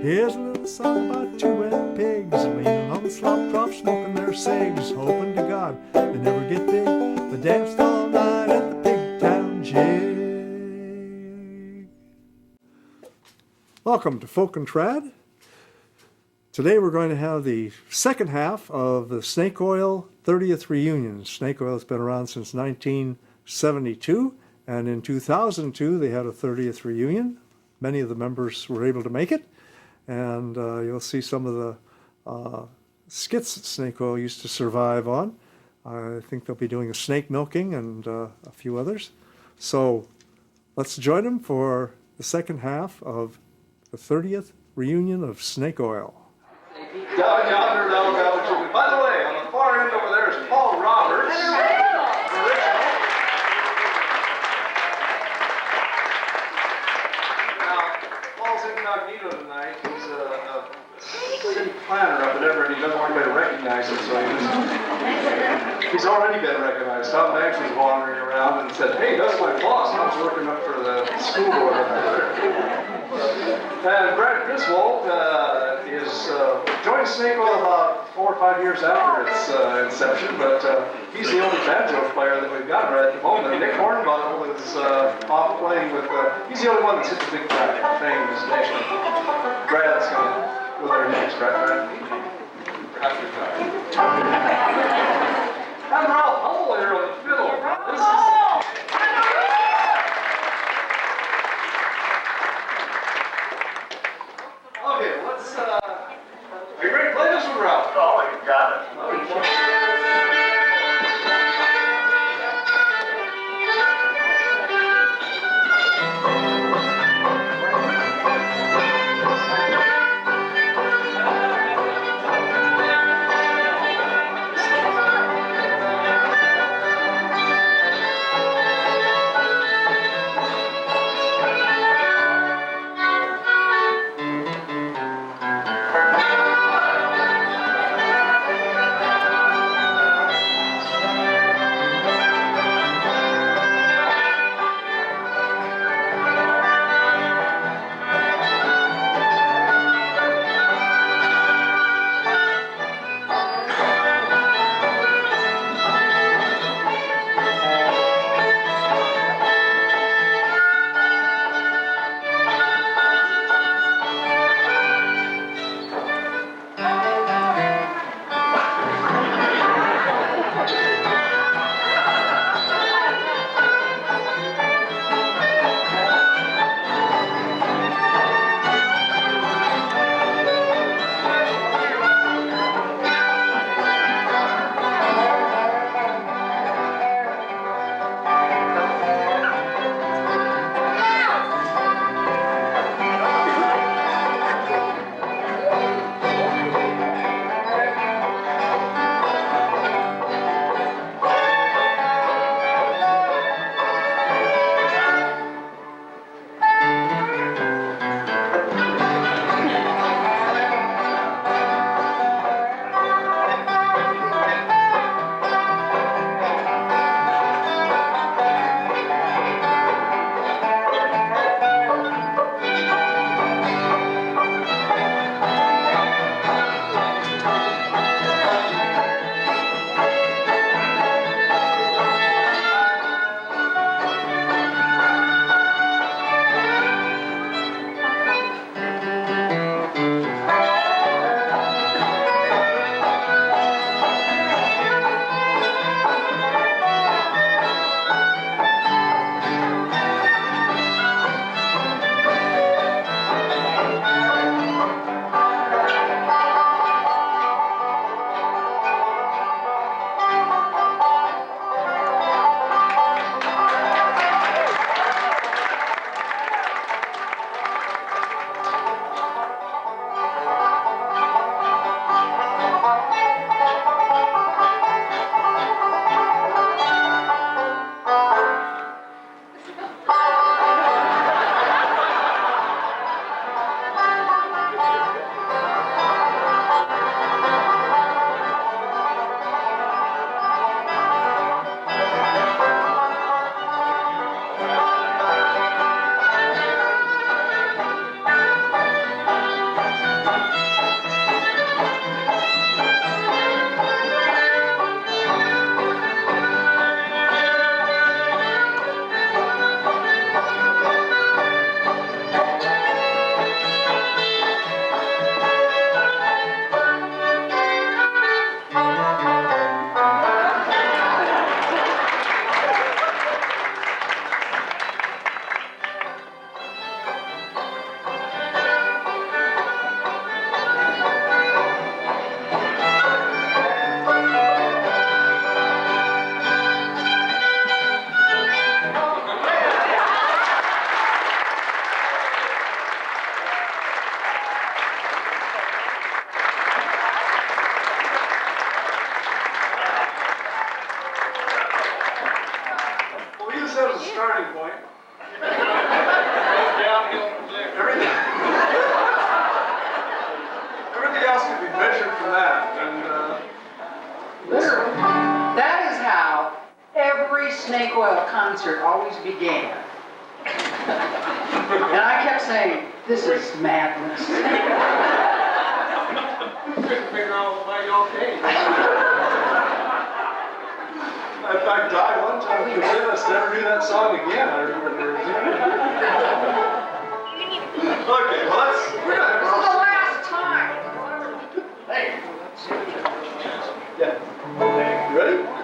Here's a little song about two red pigs leaning on the slop trough, smoking their cigs, hoping to God they never get big. They danced all night at the Pig Town Jig. Welcome to Folk and Trad. Today we're going to have the second half of the Snake Oil 30th reunion. Snake Oil has been around since 1972, and in 2002 they had a 30th reunion. Many of the members were able to make it. And you'll see some of the skits that Snake Oil used to survive on. I think they'll be doing a snake milking and a few others. So let's join them for the second half of the 30th reunion of Snake Oil. Down yonder, by the way, on the far end over there is Paul Roberts. Incognito tonight. He's a city planner up at Everett. He doesn't want anybody to recognize him, so he's already been recognized. Tom Banks was wandering around and said, "Hey, that's my boss. I was working up for the school board up there." And Brad Griswold joined Snake Oil about 4 or 5 years after its inception, but he's the only banjo player that we've got right at the moment. Nick Hornbottle is off playing with, he's the only one that's hit the big time playing this nation. Brad's going to go there next, right, Brad? After time. And Ralph Hummel here on the fiddle. This is... Okay, let's, are you ready to play this one, Ralph? Oh, you got it. Oil concert always began. And I kept saying, this is madness. Couldn't figure out why you okay. In fact, Di one time convinced us to never do that song again. I remember. Okay, well we're gonna have This is the last time. Hey. Yeah. Okay, you ready?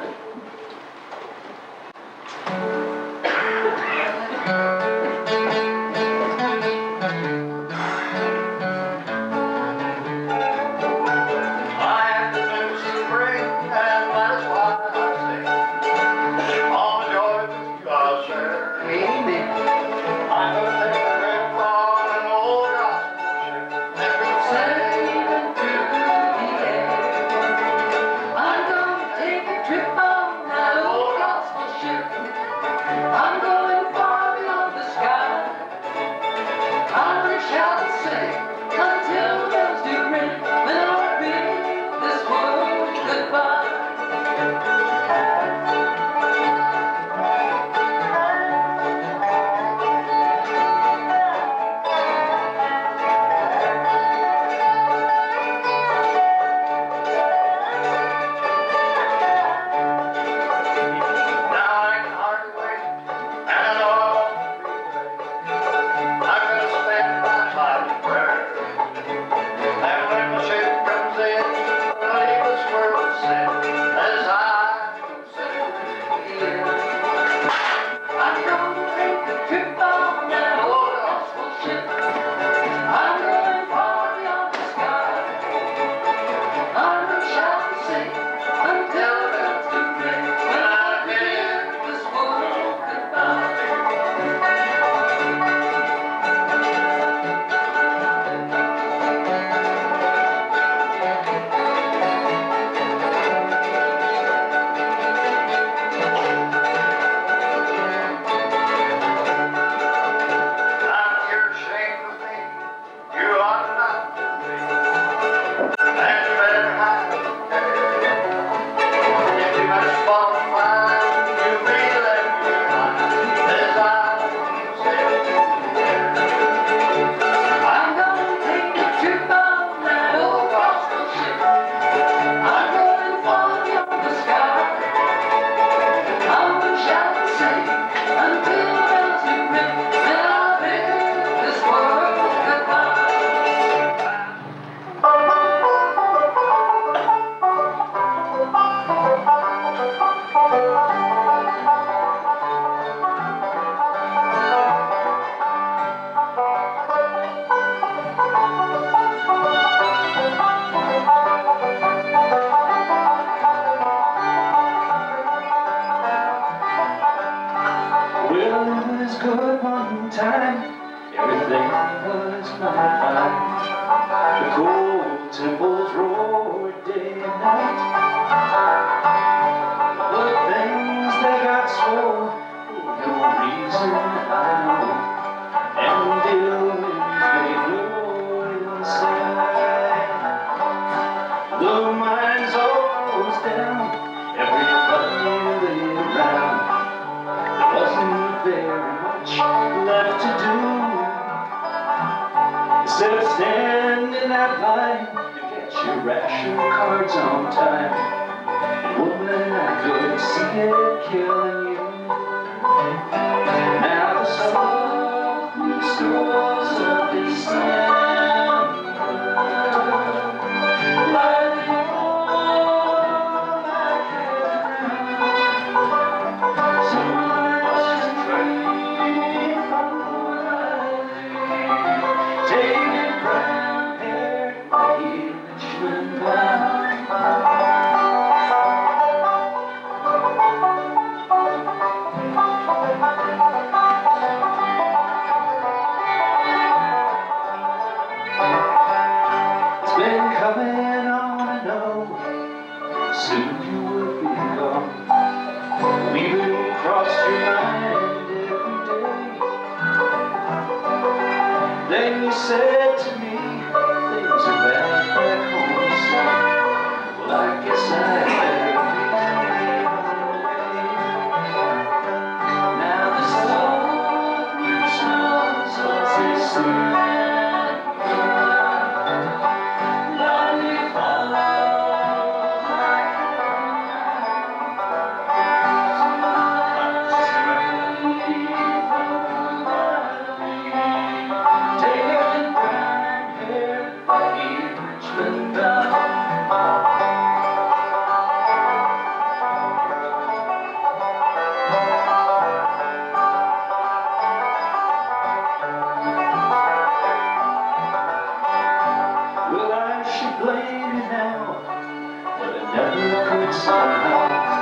it somehow.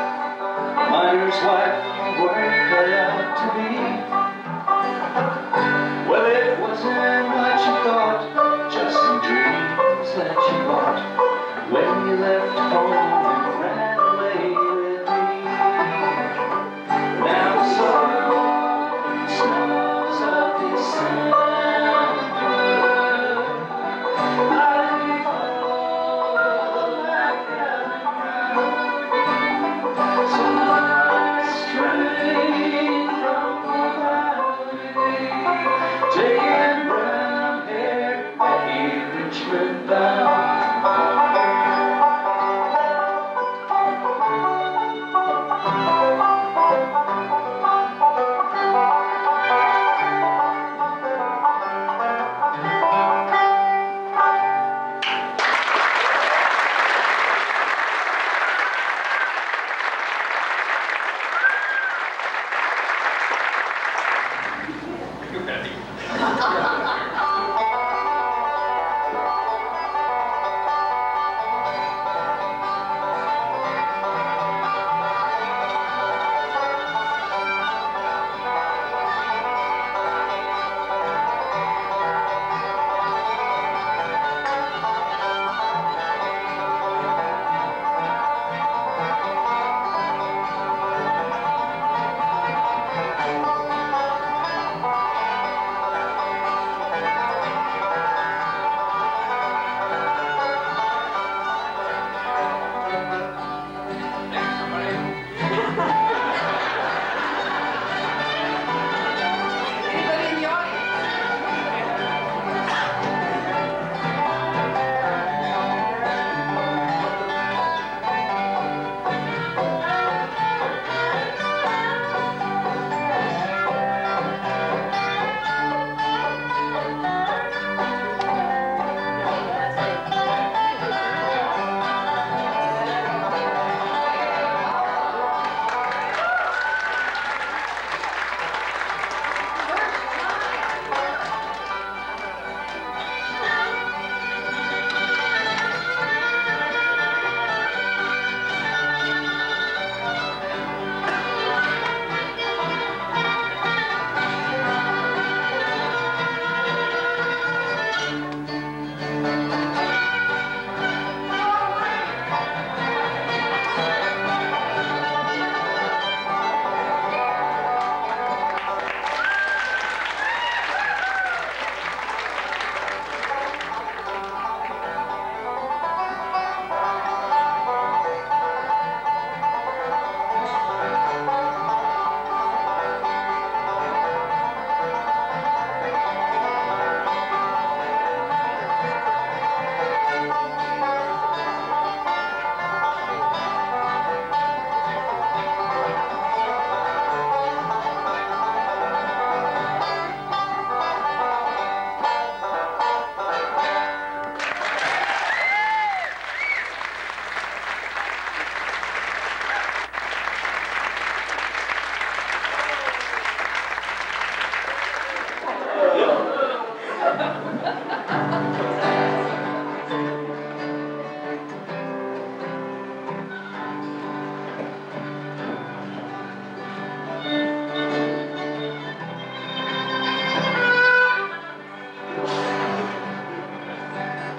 Miner's wife, you weren't cut out to be. Well, it wasn't what you thought, just some dreams that you bought when you left home and ran away with me. Now the soil smells of December. I fall like heaven now. So I stray from the valley, taking brown hair Becky Richmond bound.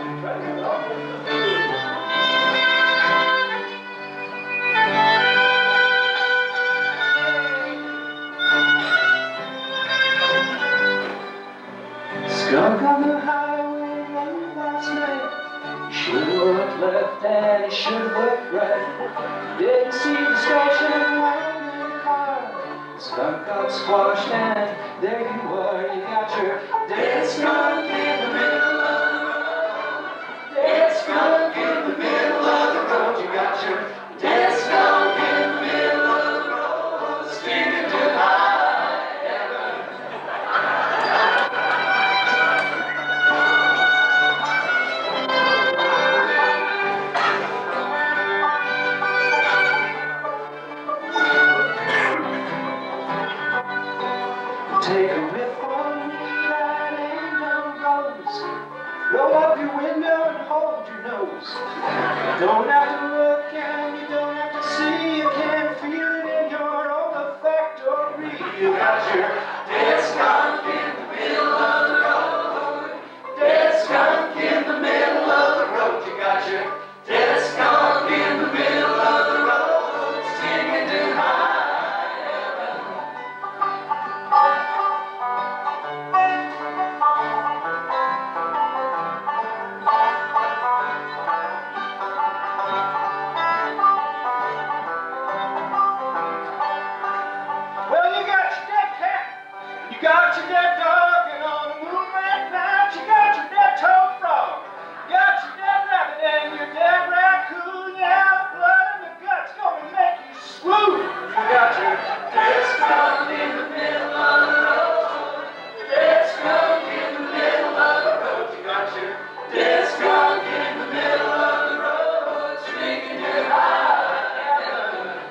Anybody in the audience? Skunk on the highway late last night. Should look left and he should look right. Didn't see the station wagon in the car. Skunk got squashed and there you are. You got your dead skunk in the middle of the road. Dead skunk in the middle of the road. You got your dead skunk in the middle of the road. Sticking to high heaven. Take a whip on that ain't no rose. windmill and hold your nose. You don't have to look and you don't have to see. You can feel it in your olfactory. You got your dead skunk in the middle of the road. Dead skunk in the middle of the road. You got your dead skunk in the middle of the road, singing to high heaven. Well, you got your dead cat, you got your dead dog, and on a moonlit night, you got your dead toad frog, you got your dead rabbit and your dead raccoon. Yeah, the blood in the gut's gonna make you swoon. You got your dead skunk in the middle of the road. Dead skunk in the middle of the road. You got your dead skunk in the middle of the road, swinging your high heaven.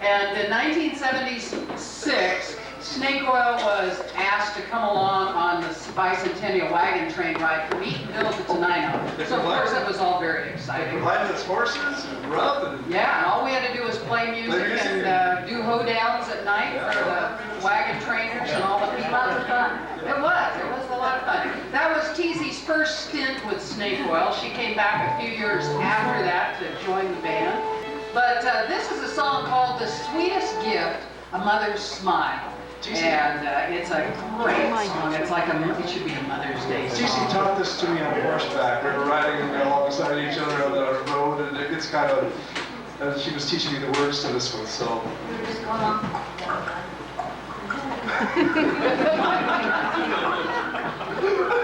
And in 1976, Snake Oil was asked to come along on the bicentennial wagon train ride from Eatonville to Tenino. So of course it was all very exciting. Provided us horses and rub and Yeah, and all we had to do was play music and do hoedowns at night for the wagon trainers and all the people. Lots of fun. It was a lot of fun. That was Teesy's first stint with Snake Oil. She came back a few years after that to join the band. But this is a song called The Sweetest Gift, A Mother's Smile. And it's a great song. It's like it should be a Mother's Day Cece song. taught this to me on horseback. We were riding alongside each other on the road, and it gets kind of. And she was teaching me the words to this one, so.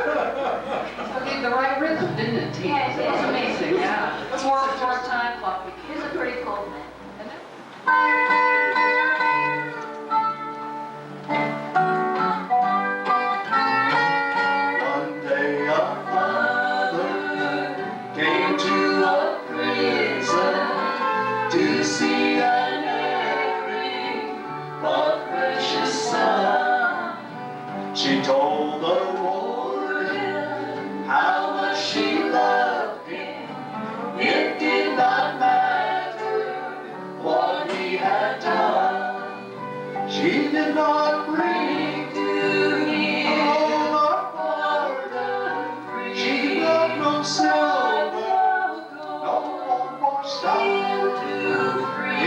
Okay, the right rhythm, didn't it, T? Yeah, it did. It was amazing, yeah. It's Four just- time floppy. It's a pretty cool man. And then- One day a father came to a prison to see an erring but precious son. She told the warden how much she loved him. It did not matter what he had done. She did not bring to him a pardon. She brought no silver, no more stone.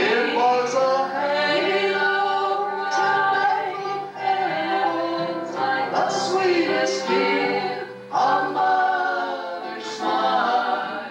It was a halo bright and the sweetest gift a mother's smile.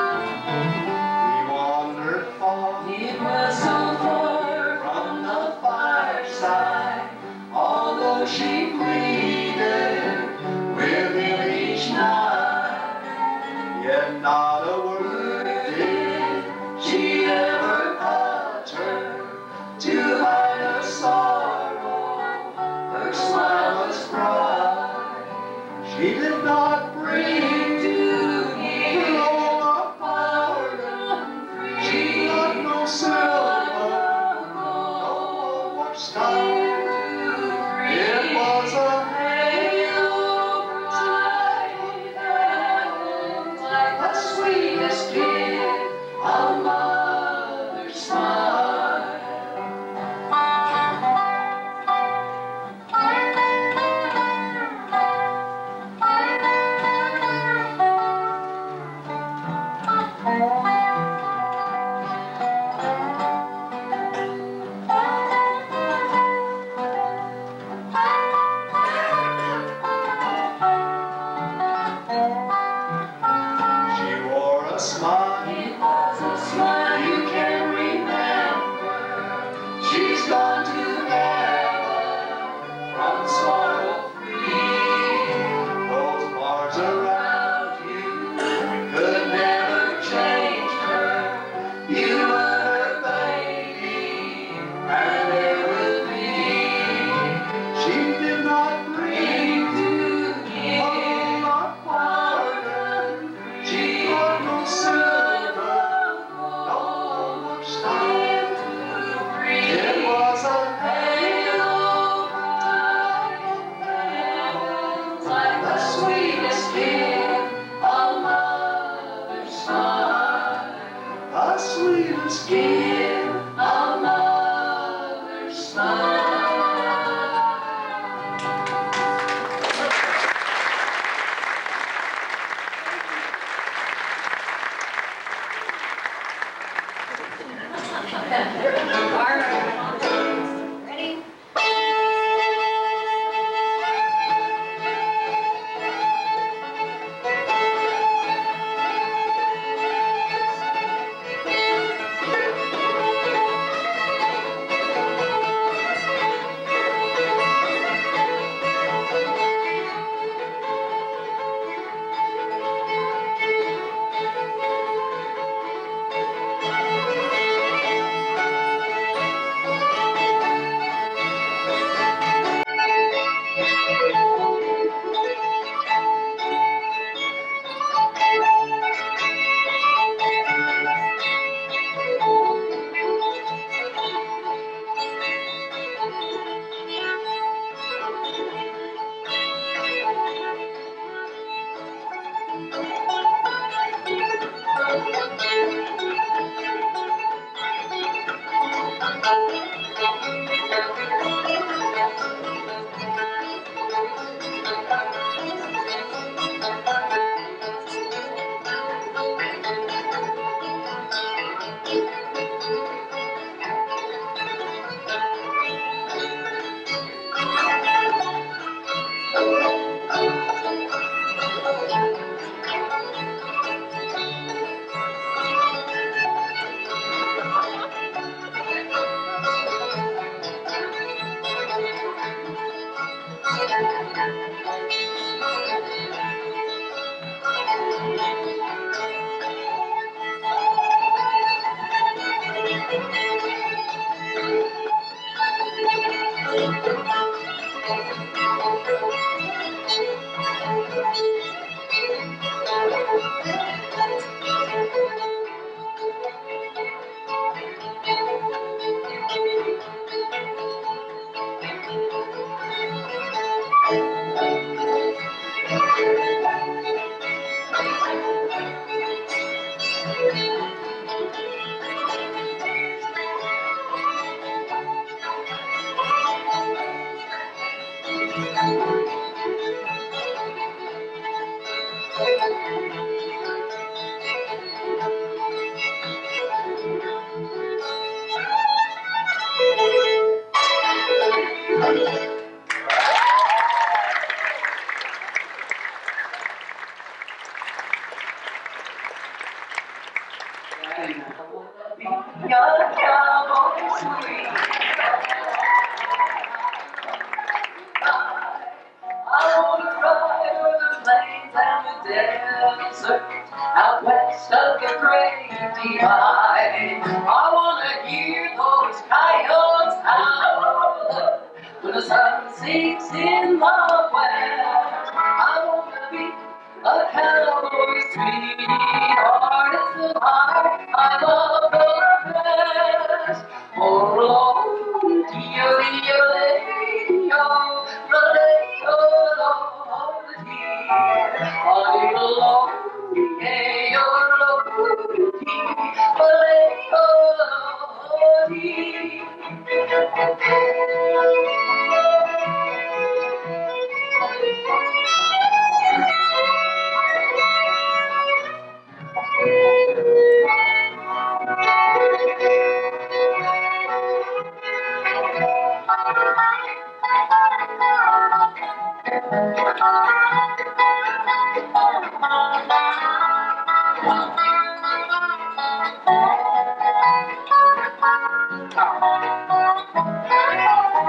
We wandered far. It was so far from the fireside. Although she pleaded with him each night, yet not a word did she ever utter to hide her sorrow. Her smile was bright. She did not bring to him a pardon. She got no silver, no more stone. It was a halo bright and like the sweetest gift a mother's smile. sweetest gift a mother's smile. The sweetest Give a mother's smile. All right. Ready? Young cowboy sweet. I wanna ride over the plains and the desert, out west of the great divide. I wanna hear those coyotes howl when the sun sinks in the west. I wanna be a cowboy sweetheart. It's the heart I love the best. Oh Lord, dio-dio-dio,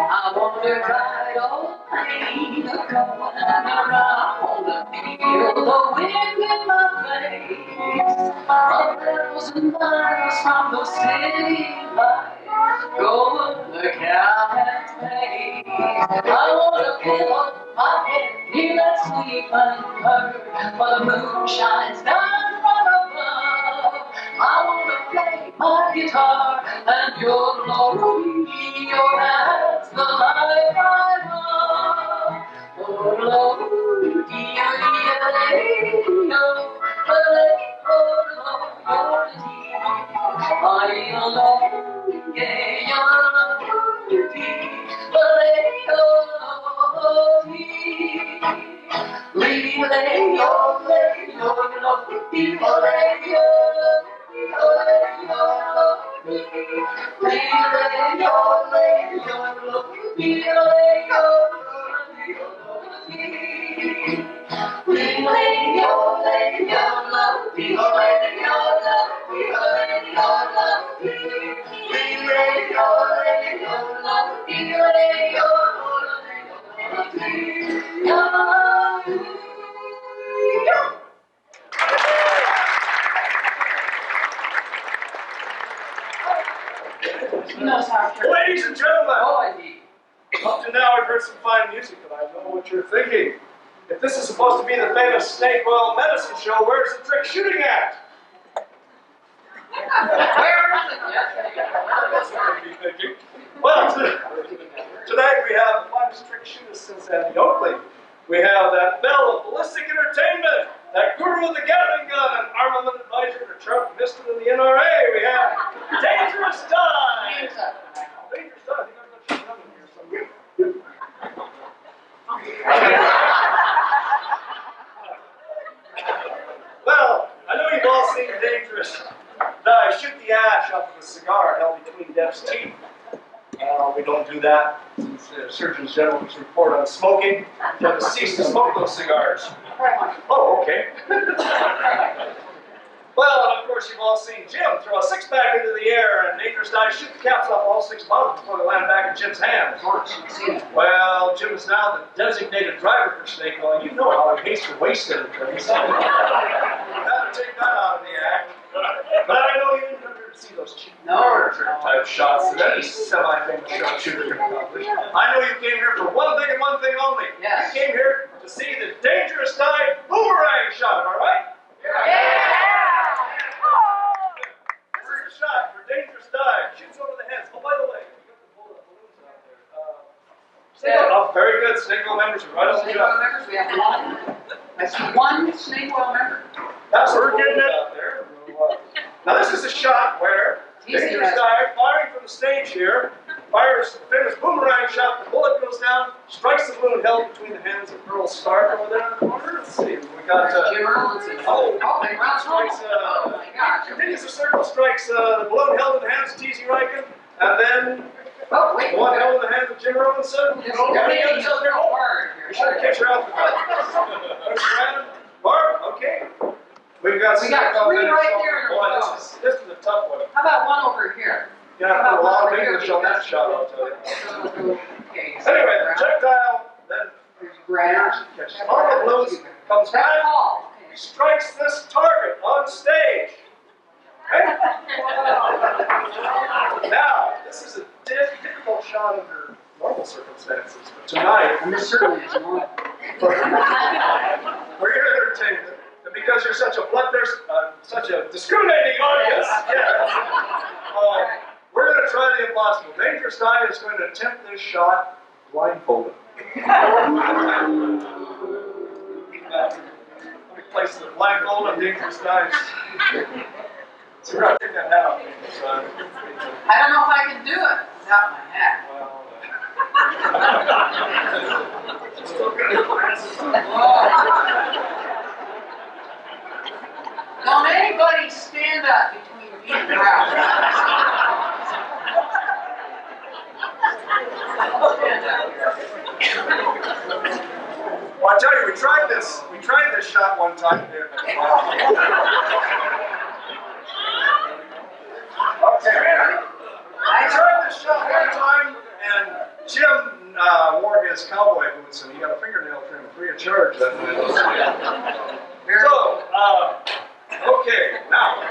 I wanna ride all plain, going around, feel the wind in my face. 1,000 miles from the city lights, going the cowhand's pace. I wanna fill up my head near that sleeping bird, while the moon shines down from above. I wanna play my guitar and your glory, your that's the life I love. Oh Lord, He knows how to. Ladies and gentlemen, Oh, indeed. up to now I've heard some fine music, and I know what you're thinking. If this is supposed to be the famous snake oil medicine show, where's the trick shooting at? Where is it? Yes, That's what you'd be thinking. Well, tonight we have the finest trick shooter since Andy Oakley. We have that belle of ballistic entertainment, that guru of the Gatling gun, and armament advisor to Trump, Misted in the NRA. We have Dangerous Dive. Name's up. Dangerous Dive. I think I've got your gun in here somewhere. Well, I know you've all seen Dangerous Dive shoot the ash off of a cigar held between Dev's teeth. We don't do that since the Surgeon General's report on smoking. You have to cease to smoke those cigars. Oh, okay. Well, and of course you've all seen Jim throw a six-pack into the air and Dangerous Dive shoot the caps off all six bottles before they land back in Jim's hands. Well, Jim is now the designated driver for Snake Oil. You know how he hates to waste everything. So you have to take that out of the act. But I know you didn't come here to see those cheap type shots that any semi-famous sharpshooter can accomplish. I know you came here for one thing and one thing only. Yes. You came here to see the Dangerous Dive boomerang shot, am I right? This is a shot for Dangerous Dive. Shoots over the heads. Oh, by the way, we got the balloons out there. Snake Oil, oh, very good. Snake Oil members are right on the Snake oil job. members, we have one. That's one snake oil member. That's what we're getting out there. Now this is a shot where Dangerous Dive, firing from the stage here, fires the famous boomerang shot. The bullet goes down, strikes the balloon held between the hands of Earl Stark over there in the corner. Let's see, we got Jim Erlinson. oh, they round strikes. Oh my gosh. Continues the circle, strikes the balloon held in the hands of T.Z. Riken, and then Oh, wait. the one held in the hands of Jim Erlinson. This Oh, everything yeah, is so hard we here. should catch her out. There's Brandon. Barb, okay. We got We got Snake Oil three members. right there in a Boy, row. this is a tough one. How about one over here? You have to put a lot of English on that shot, I'll tell you. Okay. Anyway, the projectile then Grab. catches all the balloons, comes That's back, all. strikes this target on stage. Okay? Now, this is a difficult shot under normal circumstances, but tonight, And this certainly is not. we're here to entertain you. And because you're such a bloodthirsty, such a discriminating audience, we're going to try the impossible. Dangerous Dive is going to attempt this shot blindfolded. Let me place the blindfold on Dangerous Dive. So we're going to take that hat off. I don't know if I can do it without my hat. Don't anybody stand up between me and Ralph. Well, I tell you, we tried this shot one time. Okay. I tried this shot one time, and Jim wore his cowboy boots, and he got a fingernail trim free of charge that night. So, okay, now.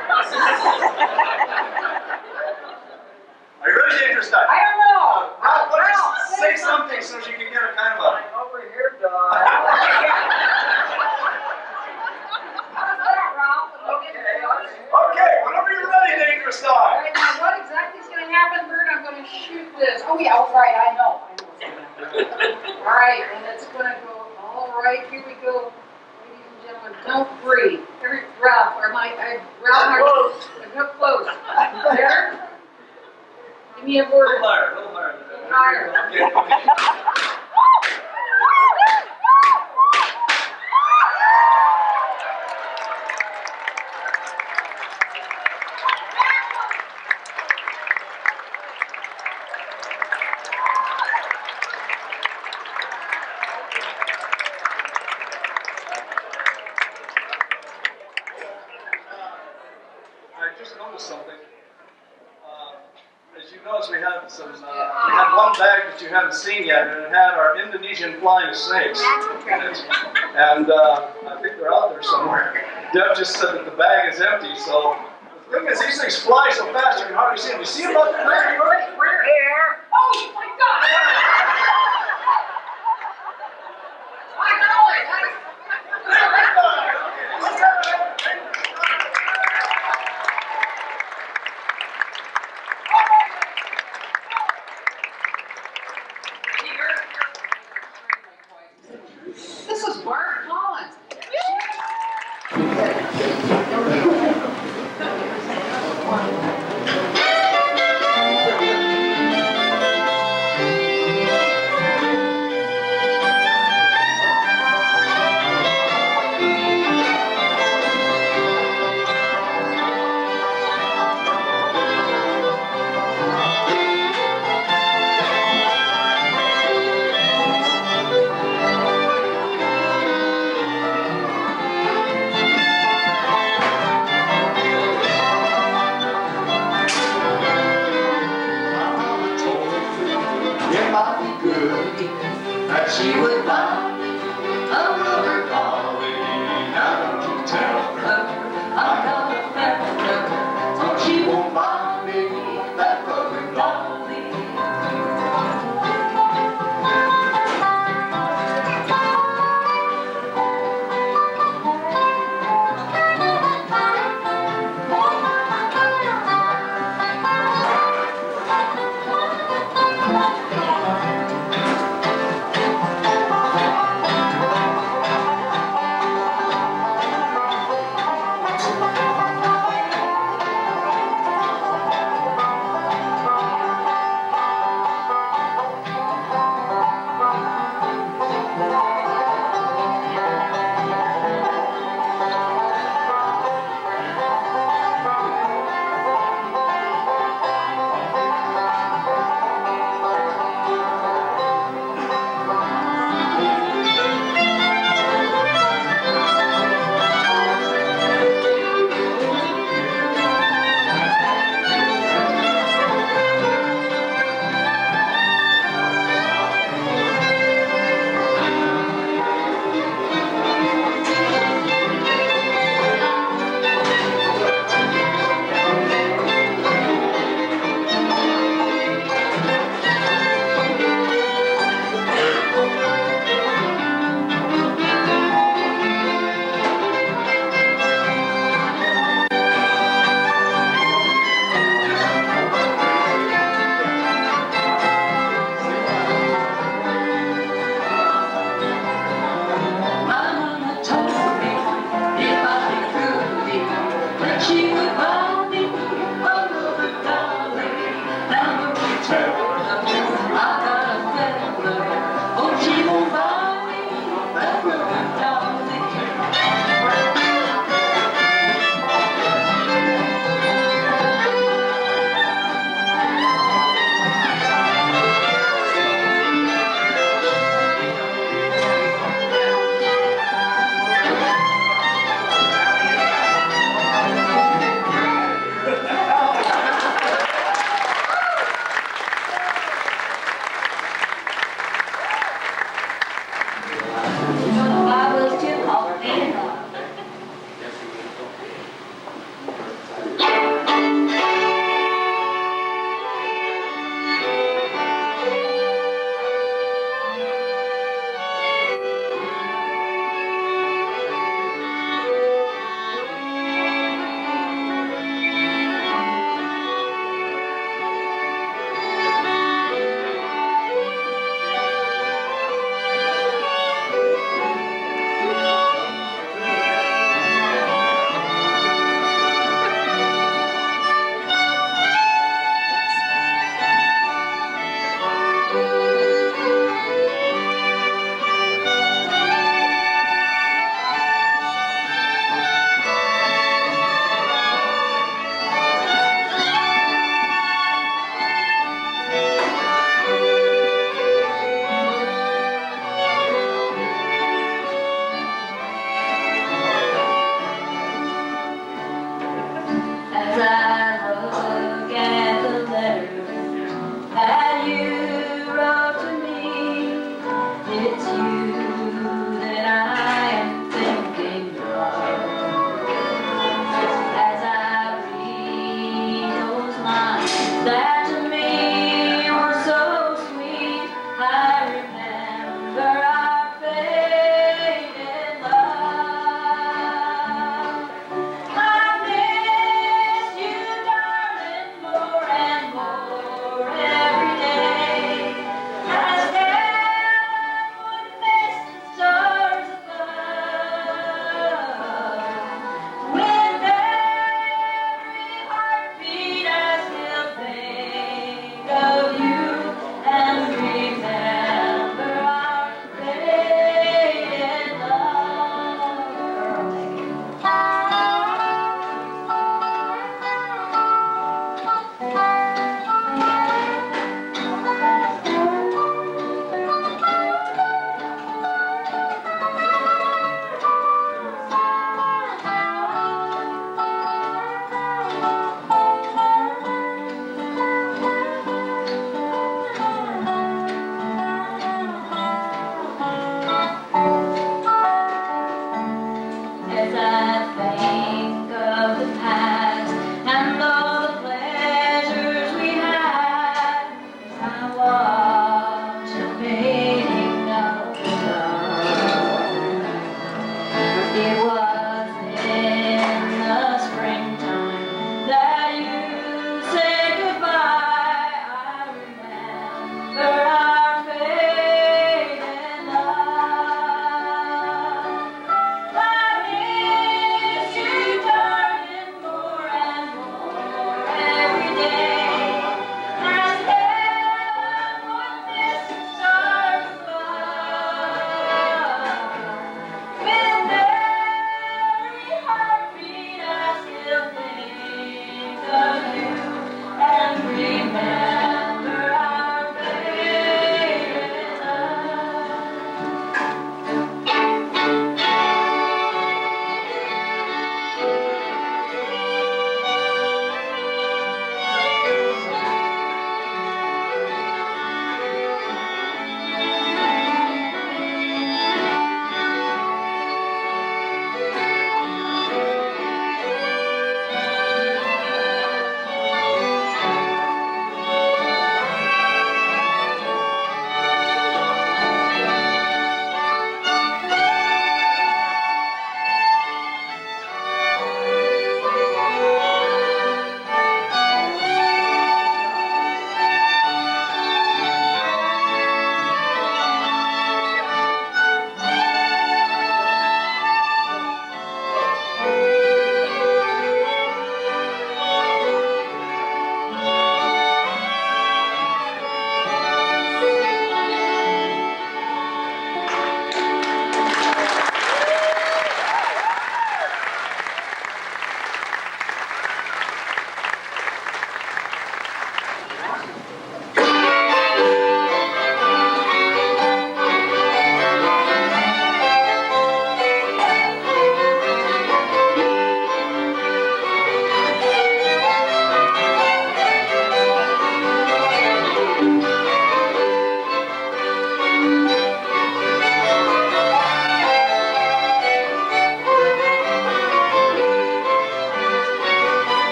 Are you ready, Dangerous Dive? I don't know. Ralph, why don't Ralph, you say something so she can get a kind of a... Over here, Don. Okay, whenever you're ready, Dangerous Dive. All right, now what exactly is going to happen, Bert? I'm going to shoot this. Oh, yeah, oh, right, I know. All right, and it's going to go all right right, here we go. Ladies and gentlemen, don't breathe. Ralph, Ralph, no close. Better? Give me a word. A little higher. Higher. Okay. I just noticed something. As you noticed, we had one bag that you haven't seen yet, and it had our Indonesian flying snakes in it. And I think they're out there somewhere. Deb just said that the bag is empty, so the thing is, these things fly so fast you can hardly see them. You see them out there? We're here. Oh my God! My God! This is Bart Collins.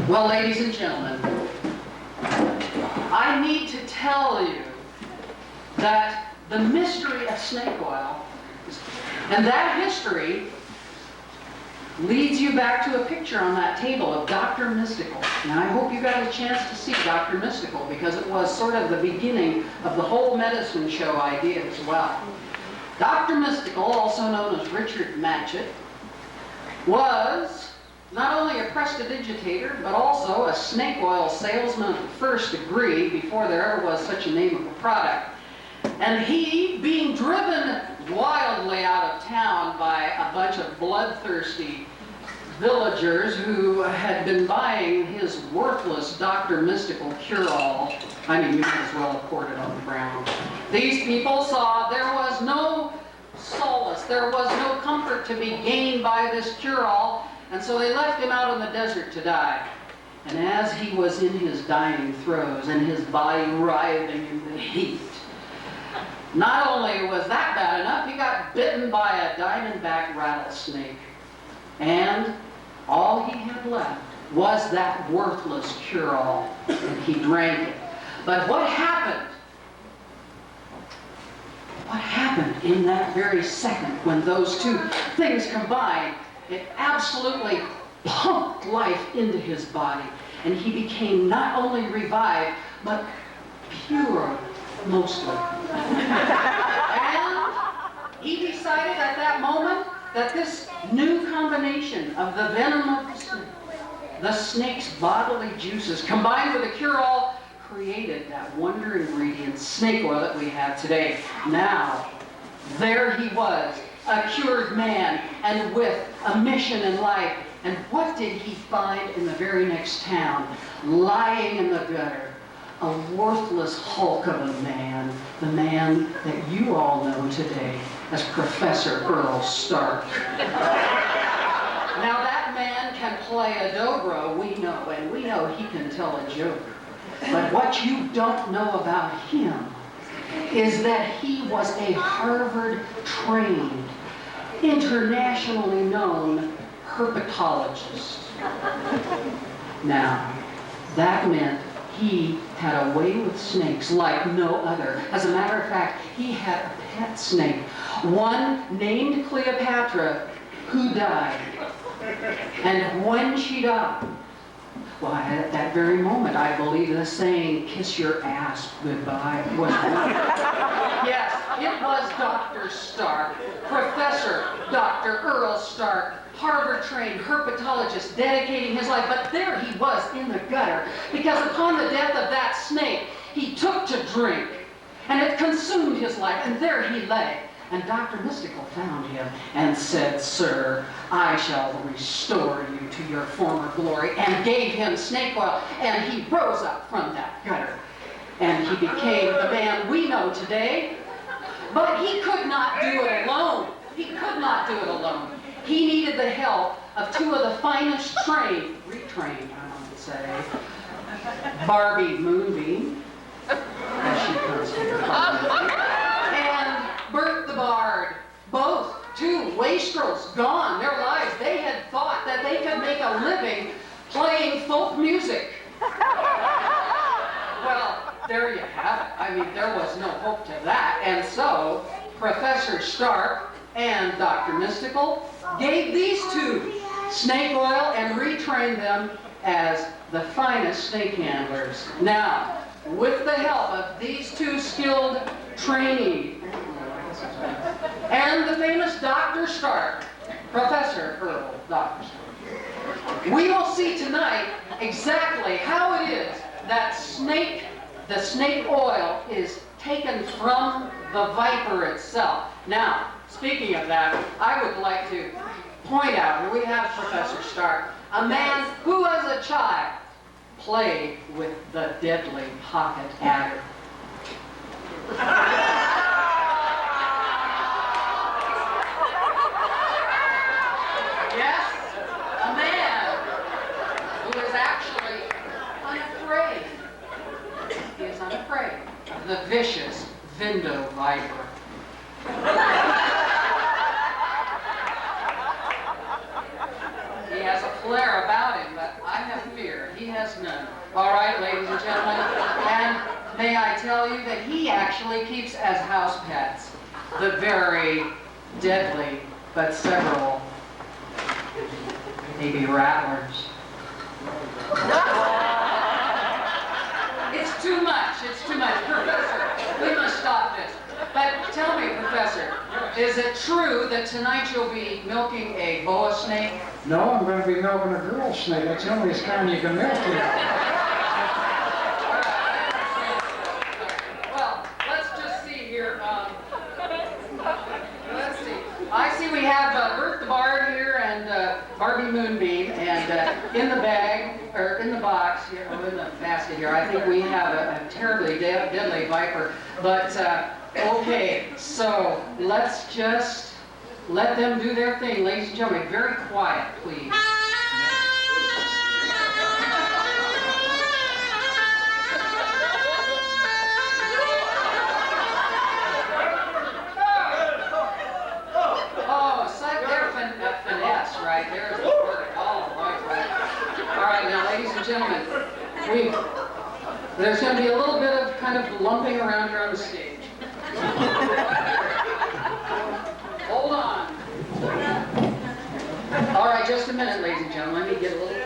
Well, ladies and gentlemen, I need to tell you that the mystery of snake oil, and that history leads you back to a picture on that table of Dr. Mystical. Now, I hope you got a chance to see Dr. Mystical, because it was sort of the beginning of the whole medicine show idea as well. Dr. Mystical, also known as Richard Matchett, was not only a prestidigitator, but also a snake oil salesman of the first degree before there ever was such a name of a product. And he, being driven wildly out of town by a bunch of bloodthirsty villagers who had been buying his worthless Dr. Mystical cure-all, I mean, you might as well have poured it on the ground. These people saw there was no solace, there was no comfort to be gained by this cure-all, and so they left him out in the desert to die. And as he was in his dying throes and his body writhing in the heat, not only was that bad enough, he got bitten by a diamondback rattlesnake. And all he had left was that worthless cure-all, and he drank it. But what happened? What happened in that very second when those two things combined? It absolutely pumped life into his body, and he became not only revived, but pure, mostly. And he decided at that moment that this new combination of the venom of the snake's bodily juices combined with a cure-all created that wonder ingredient, snake oil, that we have today. Now, there he was, a cured man, and with a mission in life. And what did he find in the very next town? Lying in the gutter, a worthless hulk of a man, the man that you all know today as Professor Earl Stark. Now that man can play a dobro, we know, and we know he can tell a joke. But what you don't know about him is that he was a Harvard-trained, internationally known herpetologist. Now, that meant he had a way with snakes like no other. As a matter of fact, he had a pet snake, one named Cleopatra, who died. And when she died, why, at that very moment, I believe the saying, "Kiss your ass goodbye," was born. Yes, it was Dr. Stark, Professor Dr. Earl Stark, Harvard-trained herpetologist, dedicating his life. But there he was in the gutter, because upon the death of that snake, he took to drink, and it consumed his life, and there he lay. And Dr. Mystical found him and said, "Sir, I shall restore you to your former glory," and gave him snake oil, and he rose up from that gutter. And he became the man we know today. But he could not do it alone. He could not do it alone. He needed the help of two of the finest retrained, I might say, Barbie Moonbeam, as she comes here, and Burt the Bard, both two wastrels, gone, their lives. They had thought that they could make a living playing folk music. Well, there you have it. I mean, there was no hope to that. And so, Professor Stark and Dr. Mystical gave these two snake oil and retrained them as the finest snake handlers. Now, with the help of these two skilled trainees, and the famous Dr. Stark, Professor Earl Dr. Stark, we will see tonight exactly how it is that the snake oil is taken from the viper itself. Now, speaking of that, I would like to point out, we have Professor Stark, a man who as a child played with the deadly pocket adder. Yes, a man who is actually unafraid. He is unafraid of the vicious Vindo viper. He has a flair about him, but I have fear he actually keeps as house pets the very deadly but several maybe rattlers. It's too much. It's too much. Professor, we must stop this. But tell me, Professor, is it true that tonight you'll be milking a boa snake? No, I'm going to be milking a girl snake. That's the only kind you can milk here. Well, let's just see here. Let's see. I see we have Burt the Bard here and Barbie Moonbeam, and in the bag, or in the box here, or in the basket here, I think we have a terribly deadly viper. But okay, so let's just let them do their thing, ladies and gentlemen. Very quiet, please. Oh, such their finesse, right? There's the word. Oh, right. All right, now, ladies and gentlemen, there's going to be a little bit of kind of lumping around here on the stage. Hold on. All right, just a minute, ladies and gentlemen. Let me get a little...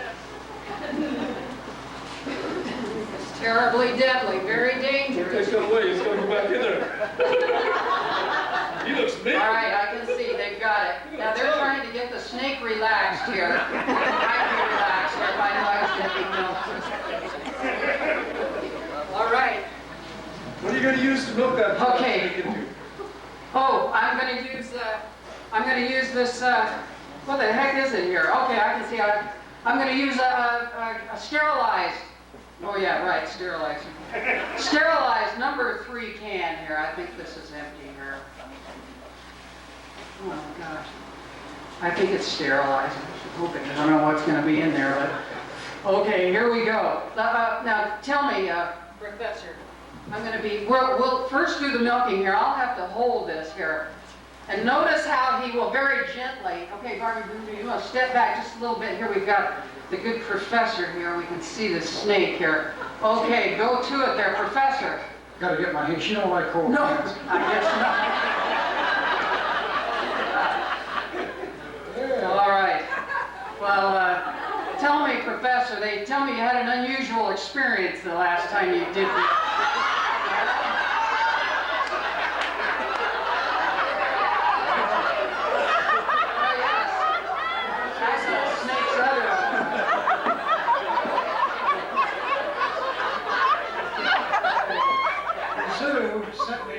It's terribly deadly, very dangerous. He's gonna wait. He's gonna go back in there. He looks mean. All right, I can see they've got it. Now they're trying to get the snake relaxed here. I'd be relaxed here if I knew I was going to be milked. All right. What are you gonna use to milk that? Okay. Oh, I'm going to use this. What the heck is it here? Okay, I can see. I'm going to use a sterilized. Oh yeah, right, sterilized. Sterilized number 3 can here. I think this is empty here. Oh my gosh. I think it's sterilized. I hope it. I don't know what's going to be in there, but okay, here we go. Now tell me, Professor. I'm going to be. We'll first do the milking here. I'll have to hold this here, and notice how he will very gently. Okay, Barbie, you want to step back just a little bit here. We've got the good professor here. We can see the snake here. Okay, go to it there, Professor. Got to get my hands. You don't like cold No, hands. I guess not. All right. Well, tell me, Professor. They tell me you had an unusual experience the last time you did this.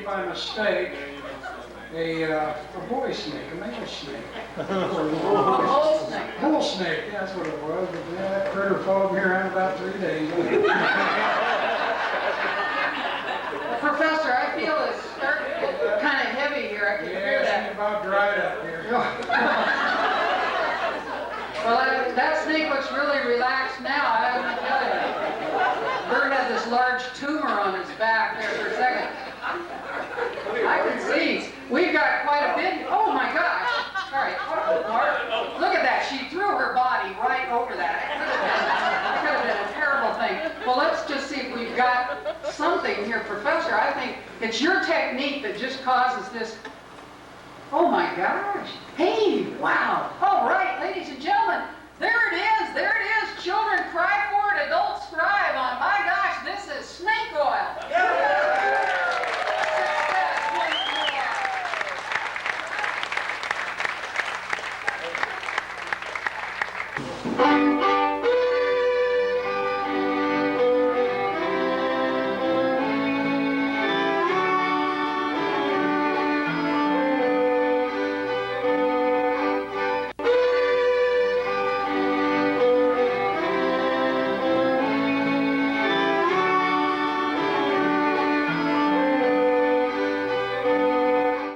By mistake, a boy snake, a male snake. A whole snake. Bull snake, yeah, that's what it was. But yeah, that critter followed me around about 3 days. Professor, I feel it's starting to get kind of heavy here. I can hear Yeah, that. she's about dried up here. Well, that snake looks really relaxed now. I have to tell you. Burt had this large tumor on his back there for a second. I can see. We've got quite a bit. Oh my gosh. All right. Mark, look at that. She threw her body right over that. It could have been a terrible thing. Well, let's just see if we've got something here, Professor. I think it's your technique that just causes this. Oh my gosh. Hey, wow. All right, ladies and gentlemen. There it is. There it is. Children cry for it. Adults thrive on. My gosh, this is snake oil.